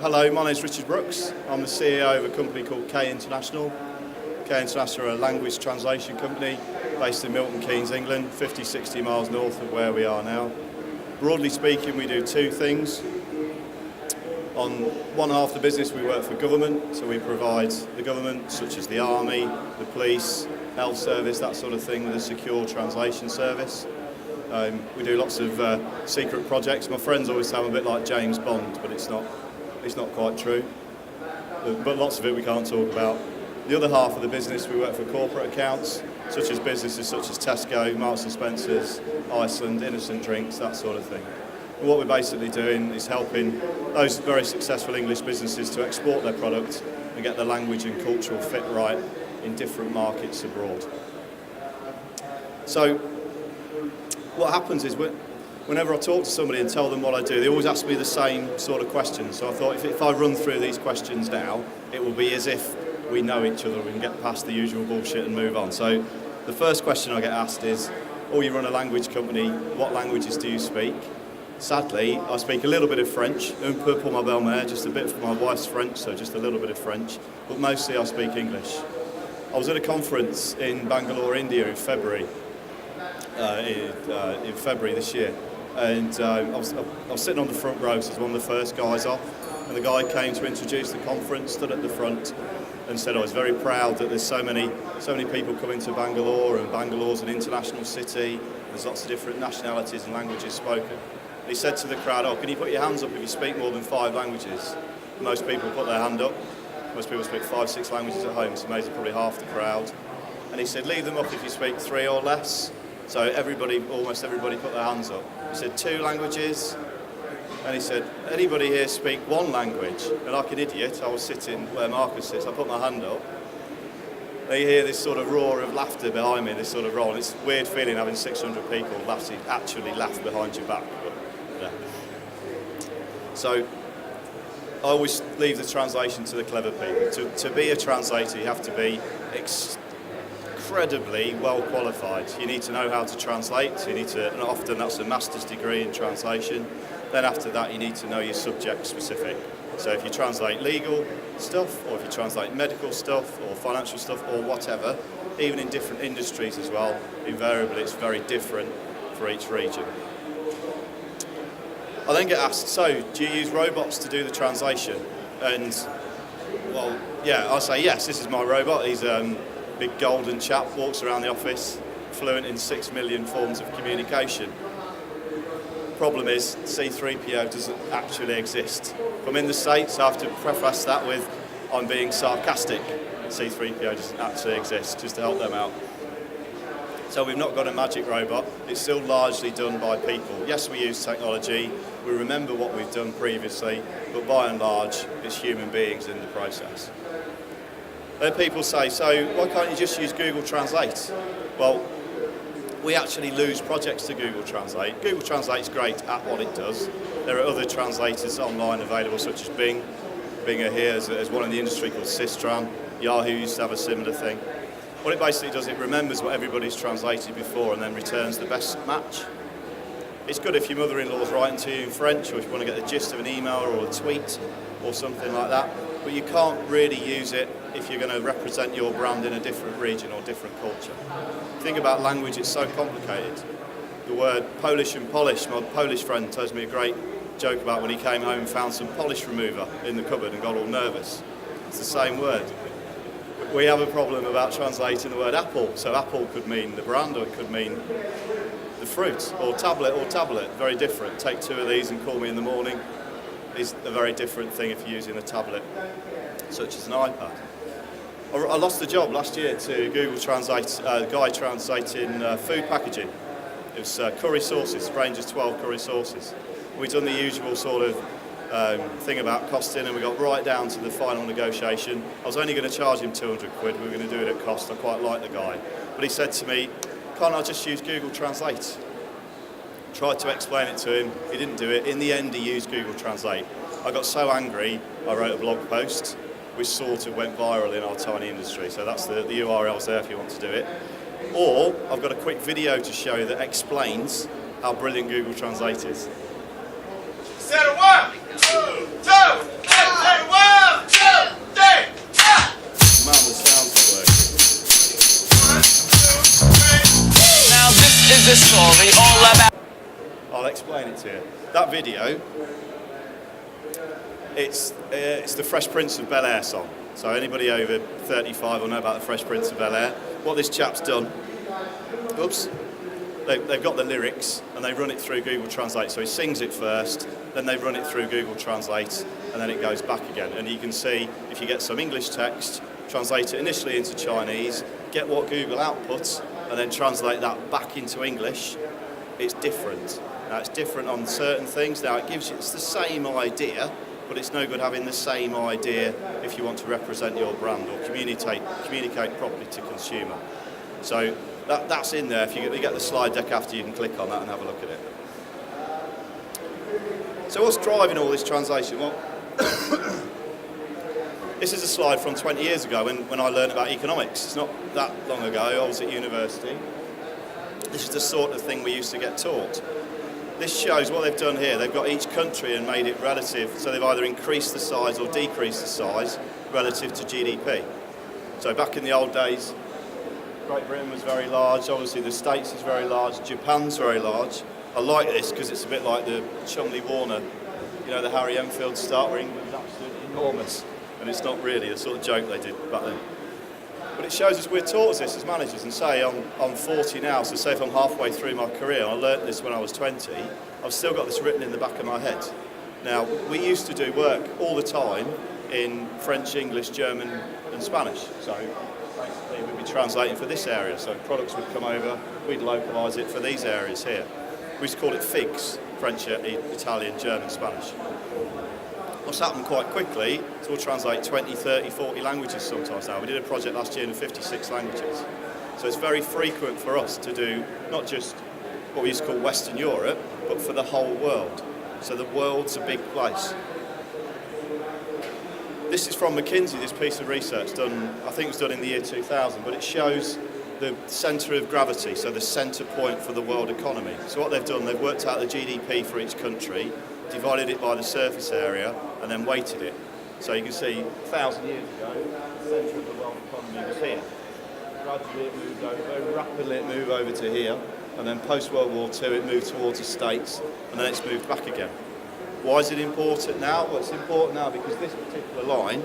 Hello, my name is Richard Brooks. I'm the CEO of a company called K International. K International are a language translation company based in Milton Keynes, England, 50-60 miles north of where we are now. Broadly speaking, we do two things. On one half of the business, we work for government, so we provide the government, such as the army, the police, health service, that sort of thing, with a secure translation service. We do lots of secret projects. My friends always say I'm a bit like James Bond, but it's not quite true. But lots of it we can't talk about. The other half of the business, we work for corporate accounts, such as businesses such as Tesco, Marks and Spencer's, Iceland, Innocent Drinks, that sort of thing. And what we're basically doing is helping those very successful English businesses to export their product and get the language and cultural fit right in different markets abroad. So what happens is whenever I talk to somebody and tell them what I do, they always ask me the same sort of questions. So I thought if I run through these questions now, it will be as if we know each other, we can get past the usual bullshit and move on. So the first question I get asked is, oh, you run a language company, what languages do you speak? Sadly, I speak a little bit of French, un peu pour ma belle-mère, just a bit for my wife's French, so just a little bit of French, but mostly I speak English. I was at a conference in Bangalore, India in February this year, and I was sitting on the front row, so I was one of the first guys off, and the guy came to introduce the conference, stood at the front and said I was very proud that there's so many people coming to Bangalore, and Bangalore's an international city, there's lots of different nationalities and languages spoken. And he said to the crowd, oh, can you put your hands up if you speak more than 5 languages? Most people put their hand up. Most people speak 5-6 languages at home, so maybe probably half the crowd. And he said, leave them up if you speak 3 or less. So almost everybody put their hands up. He said 2 languages. And he said, anybody here speak 1 language? And like an idiot, I was sitting where Marcus sits, I put my hand up. And you hear this sort of roar of laughter behind me, this sort of roll. And it's a weird feeling having 600 people actually laugh behind your back. But, yeah. So I always leave the translation to the clever people. To be a translator, you have to be incredibly well qualified. You need to know how to translate. And often that's a master's degree in translation. Then after that, you need to know your subject specific. So if you translate legal stuff, or if you translate medical stuff, or financial stuff, or whatever, even in different industries as well, invariably it's very different for each region. I then get asked, so do you use robots to do the translation? And, well, yeah, I'll say yes, this is my robot. He's a big golden chap, walks around the office, fluent in 6 million forms of communication. Problem is, C3PO doesn't actually exist. If I'm in the States, I have to preface that with I'm being sarcastic. C3PO doesn't actually exist, just to help them out. So we've not got a magic robot. It's still largely done by people. Yes, we use technology, we remember what we've done previously, but by and large, it's human beings in the process. Then people say, so why can't you just use Google Translate? Well, we actually lose projects to Google Translate. Google Translate's great at what it does. There are other translators online available, such as Bing. Bing are here as one in the industry called Systran. Yahoo used to have a similar thing. What it basically does, it remembers what everybody's translated before and then returns the best match. It's good if your mother-in-law's writing to you in French, or if you want to get the gist of an email or a tweet or something like that. But you can't really use it if you're going to represent your brand in a different region or different culture. Think about language, it's so complicated. The word Polish and polish, my Polish friend tells me a great joke about when he came home and found some polish remover in the cupboard and got all nervous. It's the same word. We have a problem about translating the word apple. So apple could mean the brand, or it could mean the fruit, or tablet, very different. Take 2 of these and call me in the morning is a very different thing if you're using a tablet, such as an iPad. I lost a job last year to Google Translate, a guy translating food packaging. It was curry sauces, range of 12 curry sauces. We'd done the usual sort of thing about costing, and we got right down to the final negotiation. I was only going to charge him 200 quid, we were going to do it at cost. I quite like the guy. But he said to me, can't I just use Google Translate? Tried to explain it to him, he didn't do it. In the end, he used Google Translate. I got so angry, I wrote a blog post, which sort of went viral in our tiny industry. So that's the URL's there if you want to do it. Or I've got a quick video to show you that explains how brilliant Google Translate is. Set 1, 2, 3. is a story all about. I'll explain it to you. That video, it's the Fresh Prince of Bel-Air song. So anybody over 35 will know about the Fresh Prince of Bel-Air. What this chap's done, they've got the lyrics and they run it through Google Translate. So he sings it first, then they run it through Google Translate, and then it goes back again. And you can see, if you get some English text, translate it initially into Chinese, get what Google outputs, and then translate that back into English, it's different. Now, it's different on certain things. Now, it's the same idea, but it's no good having the same idea if you want to represent your brand or communicate properly to consumer. So that's in there. If you get the slide deck after, you can click on that and have a look at it. So what's driving all this translation? Well, this is a slide from 20 years ago when I learned about economics. It's not that long ago. I was at university. This is the sort of thing we used to get taught. This shows what they've done here. They've got each country and made it relative. So they've either increased the size or decreased the size relative to GDP. So back in the old days, Great Britain was very large. Obviously the States is very large. Japan's very large. I like this because it's a bit like the Cholmondeley-Warner, the Harry Enfield start where England's absolutely enormous. And it's not really a sort of joke they did back then. But it shows us we're taught us this as managers, and say I'm 40 now, so say if I'm halfway through my career, I learnt this when I was 20, I've still got this written in the back of my head. Now, we used to do work all the time in French, English, German and Spanish. So basically we'd be translating for this area, so products would come over, we'd localise it for these areas here. We used to call it FIGs, French, Italian, German, Spanish. What's happened quite quickly is we'll translate 20, 30, 40 languages sometimes now. We did a project last year in 56 languages. So it's very frequent for us to do not just what we used to call Western Europe, but for the whole world. So the world's a big place. This is from McKinsey, this piece of research done, I think it was done in the year 2000, but it shows the centre of gravity, so the centre point for the world economy. So what they've done, they've worked out the GDP for each country, divided it by the surface area, and then weighted it. So you can see 1,000 years ago, the centre of the world economy was here. Gradually it moved over, very rapidly it moved over to here, and then post-World War II it moved towards the States, and then it's moved back again. Why is it important now? Well, it's important now because this particular line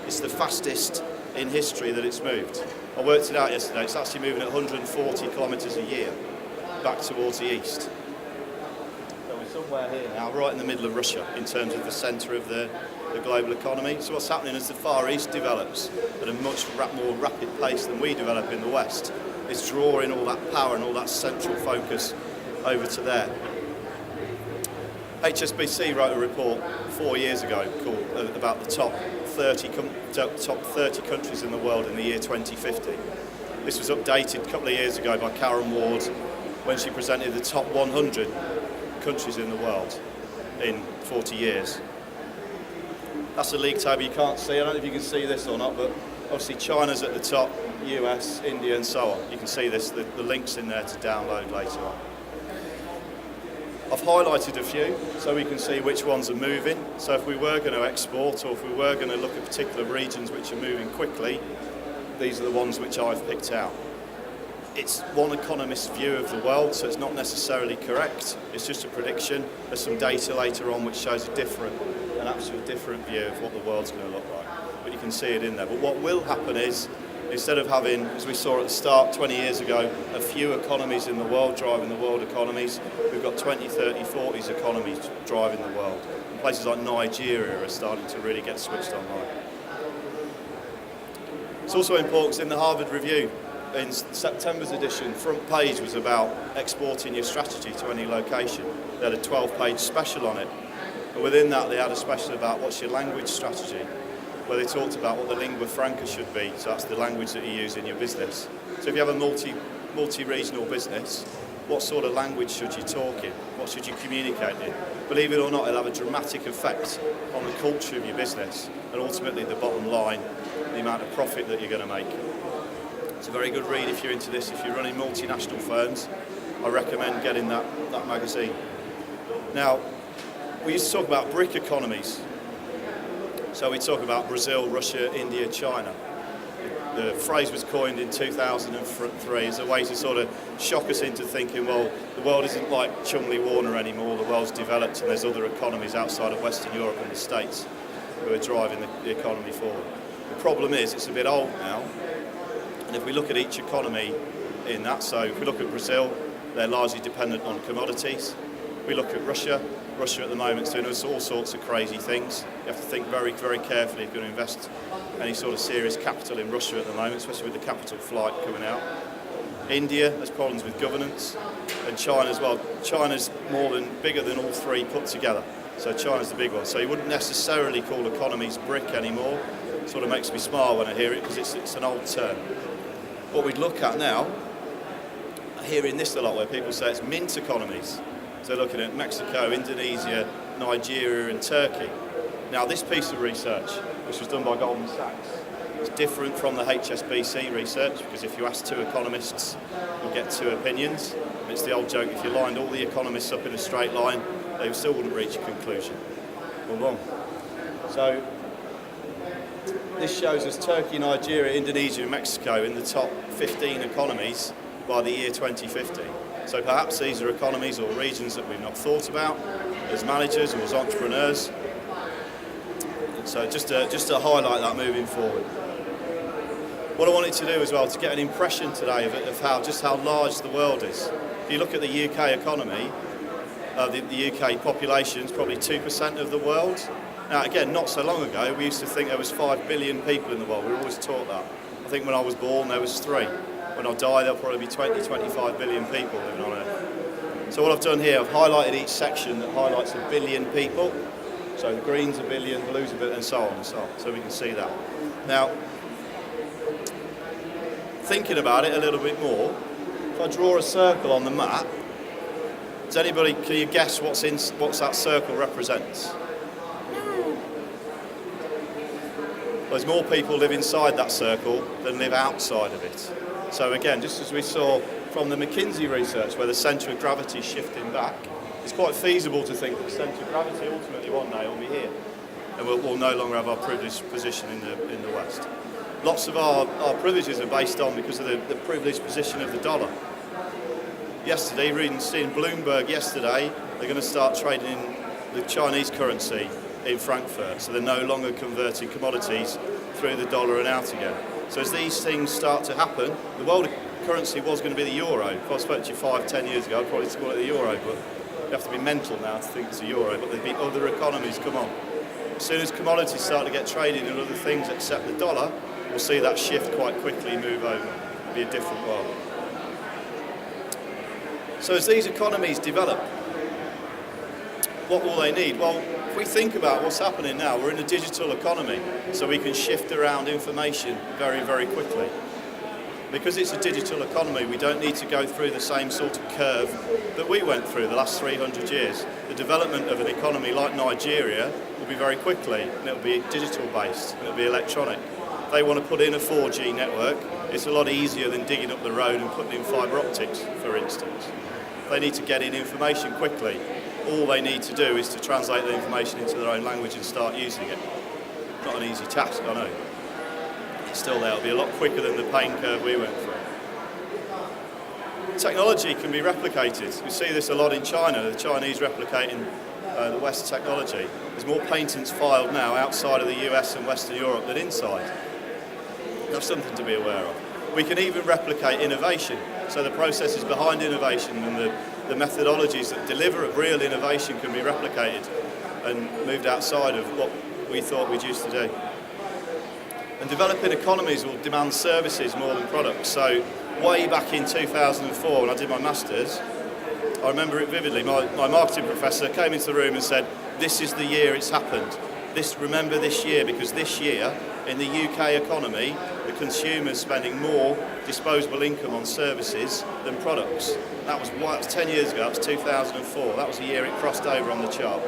is the fastest in history that it's moved. I worked it out yesterday, it's actually moving at 140 kilometres a year back towards the east. Somewhere here now, right in the middle of Russia, in terms of the centre of the global economy. So what's happening as the Far East develops at a much more rapid pace than we develop in the West, is drawing all that power and all that central focus over to there. HSBC wrote a report 4 years ago called about the top 30 countries in the world in the year 2050. This was updated a couple of years ago by Karen Ward when she presented the top 100 countries in the world in 40 years. That's a league table you can't see. I don't know if you can see this or not, but obviously China's at the top, US, India and so on. You can see this, the link's in there to download later on. I've highlighted a few so we can see which ones are moving. So if we were going to export or if we were going to look at particular regions which are moving quickly, these are the ones which I've picked out. It's one economist's view of the world, so it's not necessarily correct. It's just a prediction. There's some data later on which shows an absolute different view of what the world's going to look like. But you can see it in there. But what will happen is, instead of having, as we saw at the start 20 years ago, a few economies in the world driving the world economies, we've got 20, 30, 40s economies driving the world. And places like Nigeria are starting to really get switched online. It's also important because in the Harvard Review, in September's edition, front page was about exporting your strategy to any location. They had a 12-page special on it. And within that, they had a special about what's your language strategy, where they talked about what the lingua franca should be. So that's the language that you use in your business. So if you have a multi-regional business, what sort of language should you talk in? What should you communicate in? Believe it or not, it'll have a dramatic effect on the culture of your business and ultimately the bottom line, the amount of profit that you're going to make. It's a very good read if you're into this. If you're running multinational firms, I recommend getting that magazine. Now, we used to talk about BRIC economies. So we talk about Brazil, Russia, India, China. the phrase was coined in 2003 as a way to sort of shock us into thinking, well, the world isn't like Chumley Warner anymore, the world's developed and there's other economies outside of Western Europe and the States who are driving the economy forward. The problem is it's a bit old now, and if we look at each economy in that, so if we look at Brazil, they're largely dependent on commodities. We look at Russia at the moment is doing all sorts of crazy things. You have to think very, very carefully if you're going to invest any sort of serious capital in Russia at the moment, especially with the capital flight coming out. India has problems with governance, and China as well. China's bigger than all three put together, so China's the big one. So you wouldn't necessarily call economies BRIC anymore. It sort of makes me smile when I hear it because it's an old term. What we'd look at now, hearing this a lot where people say it's mint economies. So looking at Mexico, Indonesia, Nigeria and Turkey. Now this piece of research, which was done by Goldman Sachs, is different from the HSBC research because if you ask two economists, you'll get two opinions. And it's the old joke, if you lined all the economists up in a straight line, they still wouldn't reach a conclusion. Well, wrong. So this shows us Turkey, Nigeria, Indonesia and Mexico in the top 15 economies by the year 2050. So perhaps these are economies or regions that we've not thought about as managers or as entrepreneurs. So just to highlight that moving forward. What I wanted to do as well, to get an impression today of how large the world is. If you look at the UK economy, the UK population is probably 2% of the world. Now again, not so long ago, we used to think there was 5 billion people in the world. We were always taught that. I think when I was born, there was 3. When I die, there'll probably be 20, 25 billion people living on Earth. So what I've done here, I've highlighted each section that highlights a billion people. So the green's a billion, blue's a billion, and so on and so on. So we can see that. Now, thinking about it a little bit more, if I draw a circle on the map, can you guess what that circle represents? There's more people live inside that circle than live outside of it. So again, just as we saw from the McKinsey research where the centre of gravity is shifting back, it's quite feasible to think that the centre of gravity ultimately one day will be here. And we'll no longer have our privileged position in the West. Lots of our privileges are based on because of the privileged position of the dollar. Yesterday, seeing Bloomberg yesterday, they're going to start trading in the Chinese currency in Frankfurt. So they're no longer converting commodities through the dollar and out again. So as these things start to happen, the world currency was going to be the euro. If I spoke to you 5-10 years ago, I'd probably call it the euro, but you have to be mental now to think it's a euro, but there'd be other economies come on. As soon as commodities start to get traded in other things except the dollar, we'll see that shift quite quickly move over. It'll be a different world. So as these economies develop, what will they need? Well, if we think about what's happening now, we're in a digital economy, so we can shift around information very, very quickly. Because it's a digital economy, we don't need to go through the same sort of curve that we went through the last 300 years. The development of an economy like Nigeria will be very quickly, and it'll be digital based, and it'll be electronic. If they want to put in a 4G network, it's a lot easier than digging up the road and putting in fibre optics, for instance. They need to get in information quickly. All they need to do is to translate the information into their own language and start using it. Not an easy task, I know. Still, they'll be a lot quicker than the pain curve we went through. Technology can be replicated. We see this a lot in China, the Chinese replicating the West's technology. There's more patents filed now outside of the US and Western Europe than inside. That's something to be aware of. We can even replicate innovation. So the processes behind innovation and the methodologies that deliver real innovation can be replicated and moved outside of what we thought we'd used to do. And developing economies will demand services more than products. So way back in 2004 when I did my Masters, I remember it vividly. My marketing professor came into the room and said, this is the year it's happened. Remember this year, because this year in the UK economy, the consumer's spending more disposable income on services than products. That was 10 years ago, that was 2004. That was the year it crossed over on the chart.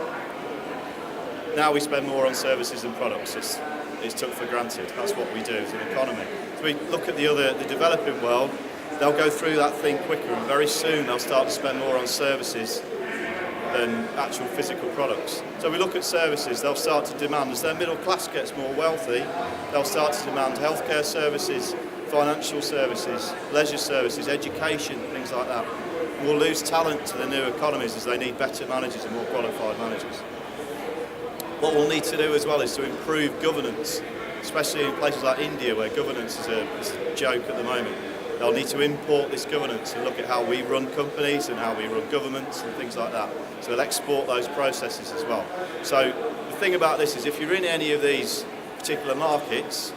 Now we spend more on services than products. It's took for granted. That's what we do as an economy. So we look at the developing world, they'll go through that thing quicker, and very soon they'll start to spend more on services than actual physical products. So we look at services, they'll start to demand, as their middle class gets more wealthy, they'll start to demand healthcare services, financial services, leisure services, education, things like that. We'll lose talent to the new economies as they need better managers and more qualified managers. What we'll need to do as well is to improve governance, especially in places like India where governance is a joke at the moment. They'll need to import this governance and look at how we run companies and how we run governments and things like that. So they'll export those processes as well. So the thing about this is if you're in any of these particular markets,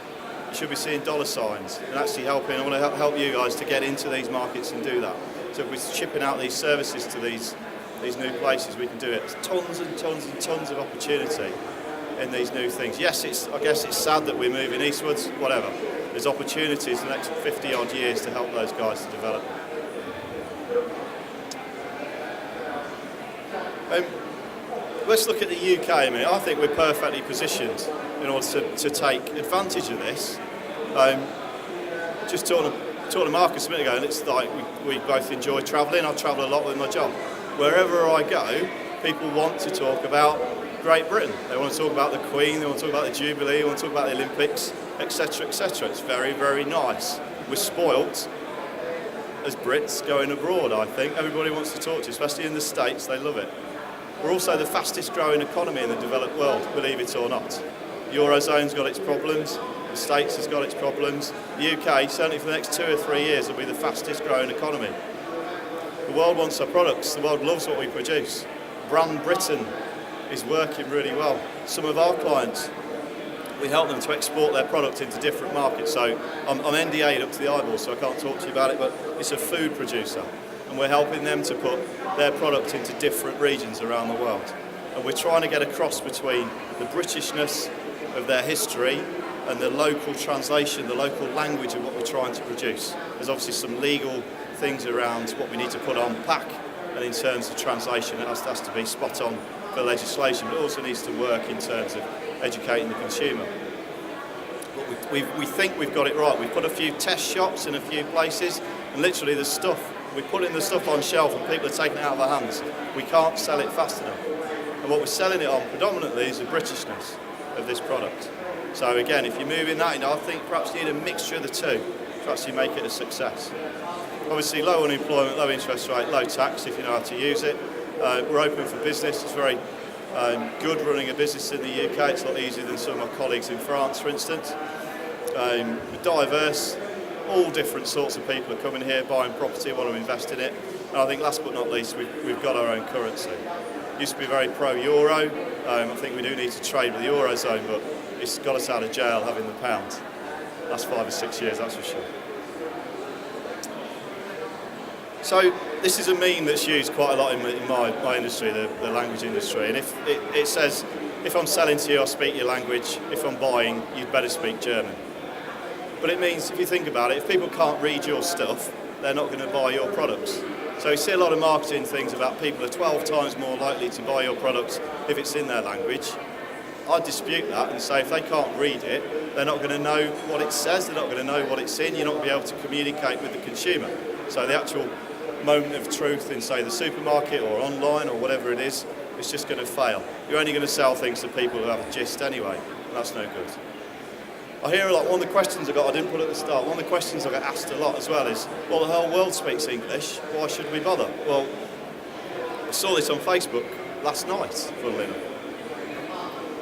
you should be seeing dollar signs and actually helping. I want to help you guys to get into these markets and do that. So if we're shipping out these services to these new places, we can do it. There's tons and tons and tons of opportunity in these new things. Yes, I guess it's sad that we're moving eastwards, whatever. There's opportunities in the next 50 odd years to help those guys to develop. Let's look at the UK. I mean, I think we're perfectly positioned in order to take advantage of this. Just talking to Marcus a minute ago, and it's like we both enjoy travelling. I travel a lot with my job. Wherever I go, people want to talk about Great Britain. They want to talk about the Queen, they want to talk about the Jubilee, they want to talk about the Olympics, etc., etc. It's very, very nice. We're spoilt as Brits going abroad, I think. Everybody wants to talk to you, especially in the States, they love it. We're also the fastest growing economy in the developed world, believe it or not. The Eurozone's got its problems, the States has got its problems. The UK, certainly for the next 2 or 3 years, will be the fastest growing economy. The world wants our products, the world loves what we produce. Brand Britain is working really well. Some of our clients, we help them to export their product into different markets. So I'm NDA'd up to the eyeballs, so I can't talk to you about it, but it's a food producer. And we're helping them to put their product into different regions around the world. And we're trying to get a cross between the Britishness of their history and the local translation, the local language of what we're trying to produce. There's obviously some legal things around what we need to put on pack, and in terms of translation, it has to be spot on for legislation, but it also needs to work in terms of educating the consumer. But we think we've got it right. We've put a few test shops in a few places, and literally the stuff, we're putting the stuff on shelf and people are taking it out of our hands. We can't sell it fast enough. And what we're selling it on predominantly is the Britishness of this product. So again, if you're moving that, I think perhaps you need a mixture of the two to actually make it a success. Obviously, low unemployment, low interest rate, low tax if you know how to use it. We're open for business. It's very good running a business in the UK. It's a lot easier than some of my colleagues in France, for instance. We're diverse. All different sorts of people are coming here, buying property, want to invest in it. And I think last but not least, we've got our own currency. Used to be very pro-Euro. I think we do need to trade with the Eurozone, but it's got us out of jail having the pound. Last 5 or 6 years, that's for sure. So this is a meme that's used quite a lot in my industry, the language industry. And if it says, if I'm selling to you, I'll speak your language. If I'm buying, you'd better speak German. But it means, if you think about it, if people can't read your stuff, they're not going to buy your products. So you see a lot of marketing things about people are 12 times more likely to buy your products if it's in their language. I dispute that and say if they can't read it, they're not going to know what it says, they're not going to know what it's in, you're not going to be able to communicate with the consumer. So the actual moment of truth in, say, the supermarket or online or whatever it is, it's just going to fail. You're only going to sell things to people who have a gist anyway, and that's no good. I hear a lot, one of the questions I didn't put at the start, one of the questions I get asked a lot as well is, well, the whole world speaks English, why should we bother? Well, I saw this on Facebook last night, funnily enough.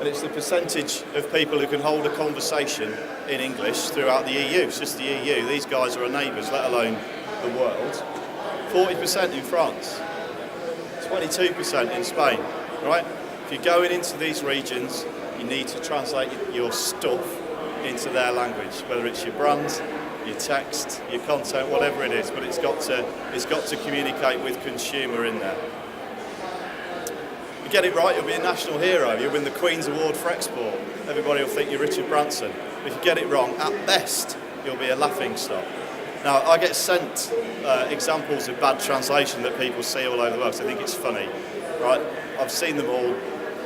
And it's the percentage of people who can hold a conversation in English throughout the EU. It's just the EU. These guys are our neighbours, let alone the world. 40% in France, 22% in Spain, right? If you're going into these regions, you need to translate your stuff into their language, whether it's your brand, your text, your content, whatever it is, but it's got to communicate with consumer in there. You get it right, you'll be a national hero. You'll win the Queen's Award for Export. Everybody will think you're Richard Branson. If you get it wrong, at best, you'll be a laughing stock. Now, I get sent examples of bad translation that people see all over the world, so I think it's funny, right? I've seen them all.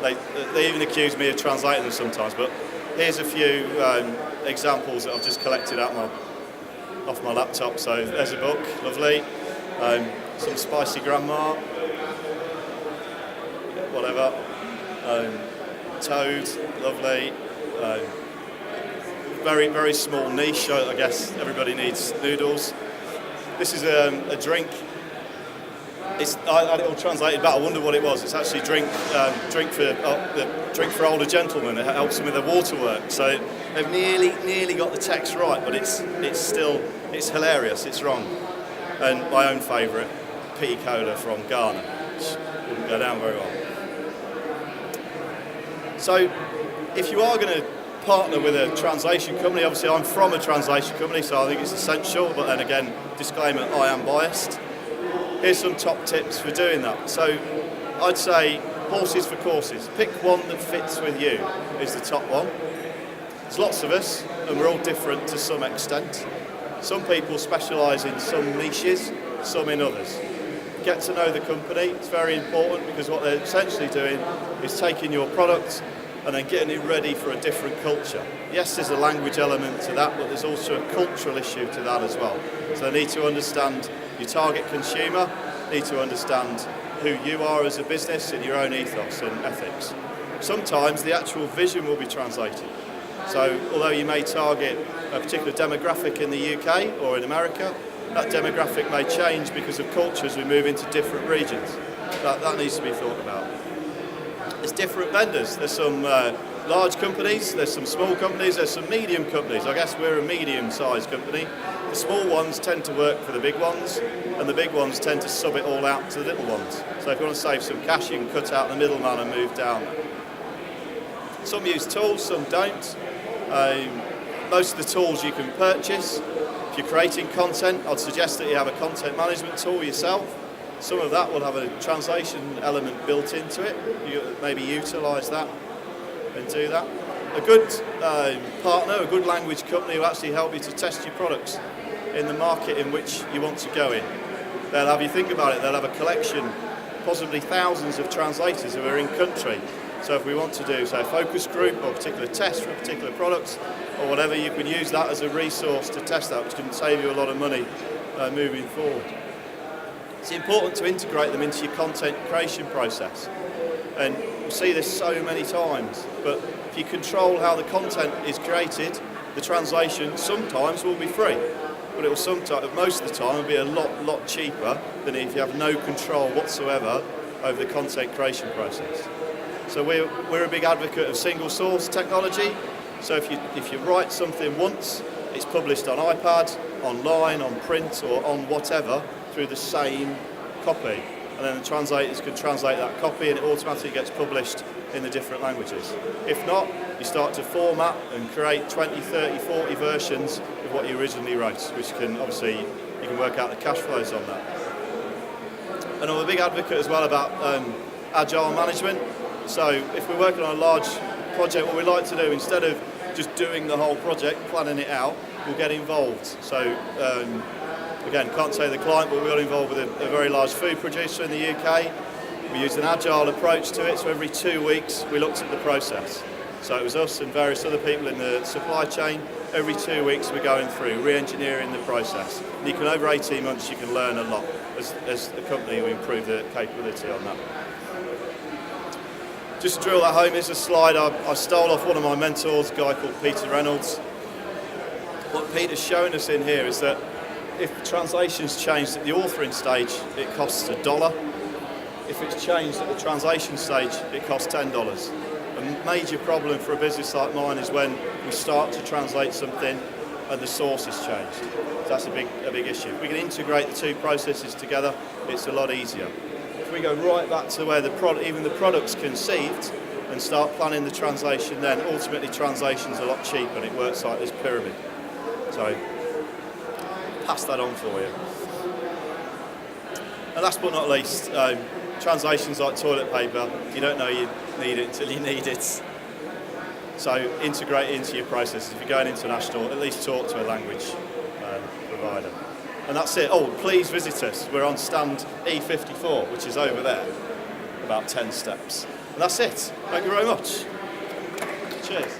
They even accuse me of translating them sometimes, but here's a few examples that I've just collected off my laptop. So there's a book, lovely. Some spicy grandma. whatever. Toad, lovely. Very, very small niche. I guess everybody needs noodles. This is a drink. I had it all translated back. I wonder what it was. It's actually drink for older gentlemen. It helps them with their waterwork. So they've nearly got the text right, but it's hilarious. It's wrong. And my own favourite, pea cola from Ghana, which wouldn't go down very well. So if you are going to partner with a translation company, obviously I'm from a translation company, so I think it's essential. But then again, disclaimer: I am biased. Here's some top tips for doing that. So I'd say horses for courses. Pick one that fits with you is the top one. There's lots of us and we're all different to some extent. Some people specialise in some niches, some in others. Get to know the company. It's very important because what they're essentially doing is taking your product and then getting it ready for a different culture. Yes, there's a language element to that, but there's also a cultural issue to that as well. So they need to understand your target consumer, need to understand who you are as a business and your own ethos and ethics. Sometimes the actual vision will be translated. So although you may target a particular demographic in the UK or in America, that demographic may change because of culture as we move into different regions. That needs to be thought about. There's different vendors. There's some large companies, there's some small companies, there's some medium companies. I guess we're a medium-sized company. The small ones tend to work for the big ones, and the big ones tend to sub it all out to the little ones. So if you want to save some cash, you can cut out the middleman and move down. Some use tools, some don't. Most of the tools you can purchase. If you're creating content, I'd suggest that you have a content management tool yourself. Some of that will have a translation element built into it. You maybe utilise that and do that. A good partner, a good language company will actually help you to test your products in the market in which you want to go in. They'll have you think about it, they'll have a collection, possibly thousands of translators who are in country. So if we want to do, say, a focus group or a particular test for particular products or whatever, you can use that as a resource to test that, which can save you a lot of money moving forward. It's important to integrate them into your content creation process. And you see this so many times, but if you control how the content is created, the translation sometimes will be free, but it will sometimes, most of the time, be a lot cheaper than if you have no control whatsoever over the content creation process. So we're a big advocate of single source technology. So if you write something once, it's published on iPad, online, on print, or on whatever through the same copy. And then the translators can translate that copy and it automatically gets published in the different languages. If not, you start to format and create 20, 30, 40 versions of what you originally wrote, which can obviously, you can work out the cash flows on that. And I'm a big advocate as well about agile management. So if we're working on a large project, what we like to do, instead of just doing the whole project, planning it out, we'll get involved. So again, can't say the client, but we got involved with a very large food producer in the UK. We used an agile approach to it, so every 2 weeks we looked at the process. So it was us and various other people in the supply chain. Every 2 weeks we're going through, re-engineering the process. And you can, over 18 months, you can learn a lot as a company, we improve the capability on that. Just to drill that home, here's a slide I stole off one of my mentors, a guy called Peter Reynolds. What Peter's showing us in here is that if translation's changed at the authoring stage, it costs $1. If it's changed at the translation stage, it costs $10. A major problem for a business like mine is when we start to translate something and the source is changed. So that's a big issue. If we can integrate the two processes together, it's a lot easier. If we go right back to where even the product's conceived and start planning the translation, then ultimately translation's a lot cheaper and it works like this pyramid. So pass that on for you. And last but not least, translation's like toilet paper. You don't know you need it until you need it. So integrate it into your processes. If you're going international, at least talk to a language provider. And that's it. Oh, please visit us. We're on stand E54, which is over there, about 10 steps. And that's it. Thank you very much. Cheers.